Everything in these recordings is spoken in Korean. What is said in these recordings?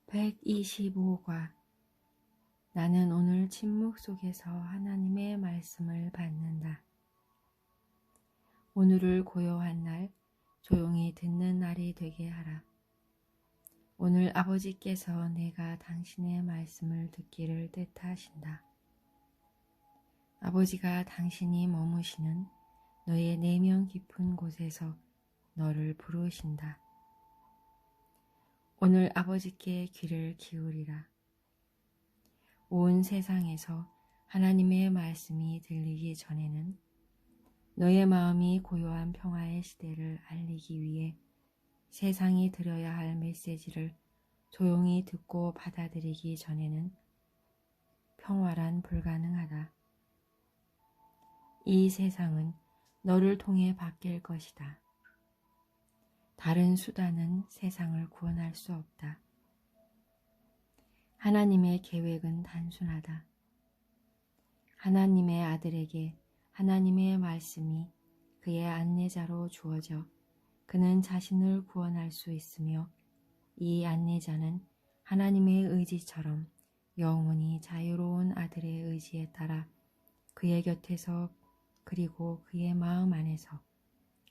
125과 나는 오늘 침묵 속에서 하나님의 말씀을 받는다. 오늘을 고요한 날, 조용히 듣는 날이 되게 하라. 오늘 아버지께서 내가 당신의 말씀을 듣기를 뜻하신다. 아버지가 당신이 머무시는 너의 내면 깊은 곳에서 너를 부르신다. 오늘 아버지께 귀를 기울이라. 온 세상에서 하나님의 말씀이 들리기 전에는 너의 마음이 고요한 평화의 시대를 알리기 위해 세상이 들어야 할 메시지를 조용히 듣고 받아들이기 전에는 평화란 불가능하다. 이 세상은 너를 통해 바뀔 것이다. 다른 수단은 세상을 구원할 수 없다. 하나님의 계획은 단순하다. 하나님의 아들에게 하나님의 말씀이 그의 안내자로 주어져 그는 자신을 구원할 수 있으며 이 안내자는 하나님의 의지처럼 영원히 자유로운 아들의 의지에 따라 그의 곁에서 그리고 그의 마음 안에서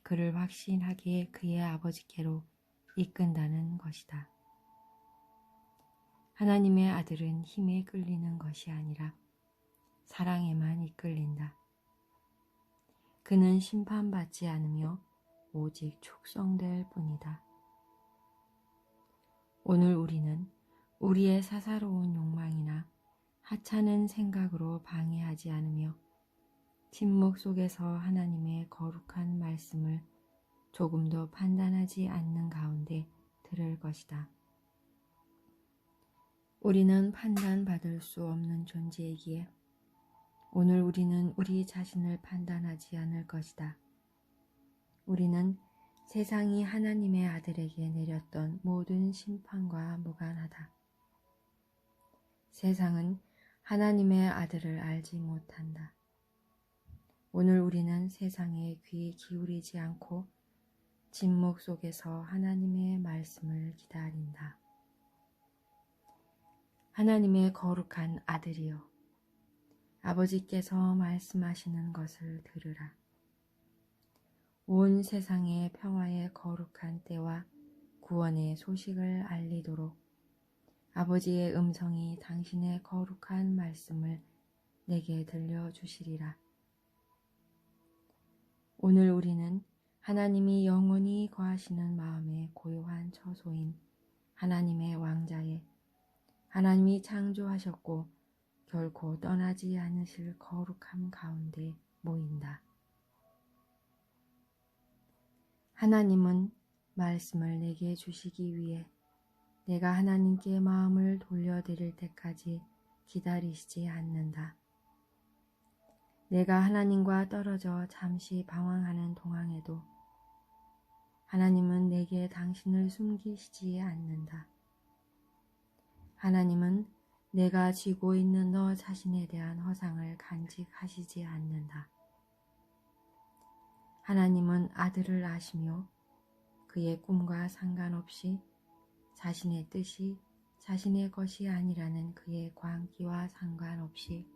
그를 확신하게 그의 아버지께로 이끈다는 것이다. 하나님의 아들은 힘에 끌리는 것이 아니라 사랑에만 이끌린다. 그는 심판받지 않으며 오직 축성될 뿐이다. 오늘 우리는 우리의 사사로운 욕망이나 하찮은 생각으로 방해하지 않으며 침묵 속에서 하나님의 거룩한 말씀을 조금도 판단하지 않는 가운데 들을 것이다. 우리는 판단받을 수 없는 존재이기에 오늘 우리는 우리 자신을 판단하지 않을 것이다. 우리는 세상이 하나님의 아들에게 내렸던 모든 심판과 무관하다. 세상은 하나님의 아들을 알지 못한다. 오늘 우리는 세상에 귀 기울이지 않고 침묵 속에서 하나님의 말씀을 기다린다. 하나님의 거룩한 아들이여, 아버지께서 말씀하시는 것을 들으라. 온 세상에 평화의 거룩한 때와 구원의 소식을 알리도록 아버지의 음성이 당신의 거룩한 말씀을 내게 들려주시리라. 오늘 우리는 하나님이 영원히 거하시는 마음의 고요한 처소인 하나님의 왕자에 하나님이 창조하셨고 결코 떠나지 않으실 거룩함 가운데 모인다. 하나님은 말씀을 내게 주시기 위해 내가 하나님께 마음을 돌려드릴 때까지 기다리시지 않는다. 내가 하나님과 떨어져 잠시 방황하는 동안에도 하나님은 내게 당신을 숨기시지 않는다. 하나님은 내가 쥐고 있는 너 자신에 대한 허상을 간직하시지 않는다. 하나님은 아들을 아시며 그의 꿈과 상관없이 자신의 뜻이 자신의 것이 아니라는 그의 광기와 상관없이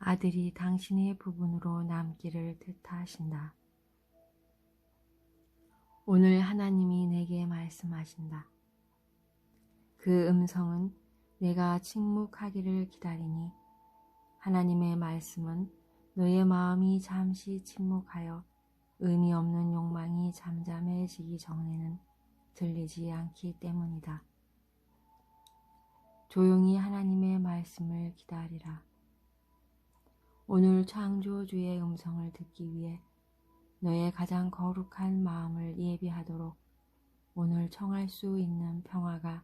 아들이 당신의 부분으로 남기를 뜻하신다. 오늘 하나님이 내게 말씀하신다. 그 음성은 내가 침묵하기를 기다리니 하나님의 말씀은 너의 마음이 잠시 침묵하여 의미 없는 욕망이 잠잠해지기 전에는 들리지 않기 때문이다. 조용히 하나님의 말씀을 기다리라. 오늘 창조주의 음성을 듣기 위해 너의 가장 거룩한 마음을 예비하도록 오늘 청할 수 있는 평화가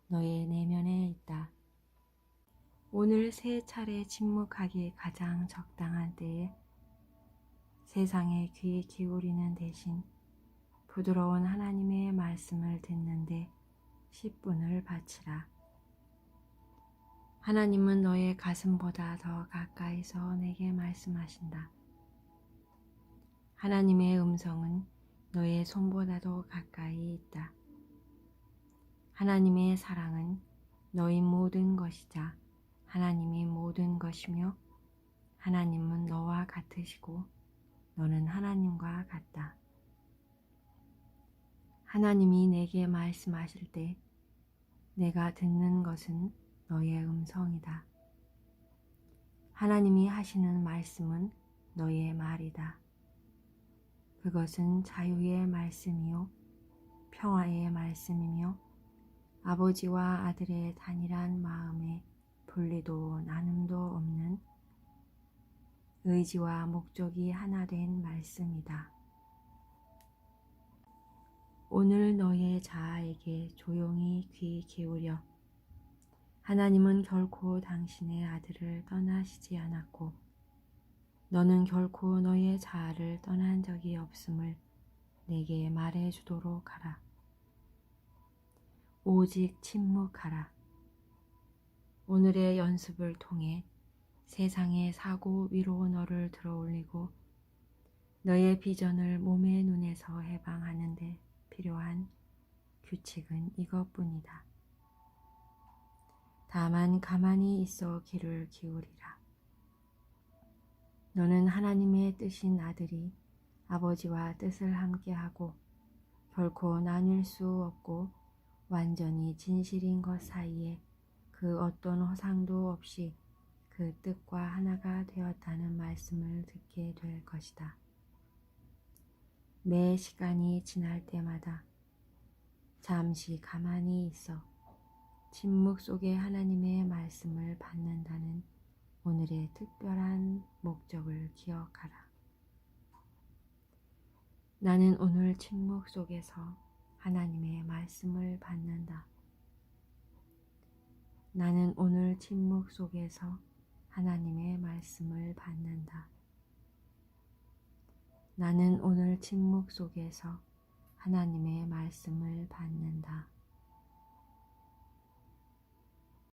너의 내면에 있다. 오늘 세 차례 침묵하기 가장 적당한 때에 세상에 귀 기울이는 대신 부드러운 하나님의 말씀을 듣는데 10분을 바치라. 하나님은 너의 가슴보다 더 가까이서 내게 말씀하신다. 하나님의 음성은 너의 손보다도 가까이 있다. 하나님의 사랑은 너희 모든 것이자 하나님이 모든 것이며 하나님은 너와 같으시고 너는 하나님과 같다. 하나님이 내게 말씀하실 때 내가 듣는 것은 너의 음성이다. 하나님이 하시는 말씀은 너의 말이다. 그것은 자유의 말씀이요 평화의 말씀이며 아버지와 아들의 단일한 마음에 분리도 나눔도 없는 의지와 목적이 하나 된 말씀이다. 오늘 너의 자아에게 조용히 귀 기울여. 하나님은 결코 당신의 아들을 떠나시지 않았고 너는 결코 너의 자아를 떠난 적이 없음을 내게 말해주도록 하라. 오직 침묵하라. 오늘의 연습을 통해 세상의 사고 위로 너를 들어올리고 너의 비전을 몸의 눈에서 해방하는 데 필요한 규칙은 이것뿐이다. 다만 가만히 있어 귀를 기울이라. 너는 하나님의 뜻인 아들이 아버지와 뜻을 함께하고 결코 나뉠 수 없고 완전히 진실인 것 사이에 그 어떤 허상도 없이 그 뜻과 하나가 되었다는 말씀을 듣게 될 것이다. 매 시간이 지날 때마다 잠시 가만히 있어 침묵 속에 하나님의 말씀을 받는다는 오늘의 특별한 목적을 기억하라. 나는 오늘 침묵 속에서 하나님의 말씀을 받는다. 나는 오늘 침묵 속에서 하나님의 말씀을 받는다. 나는 오늘 침묵 속에서 하나님의 말씀을 받는다.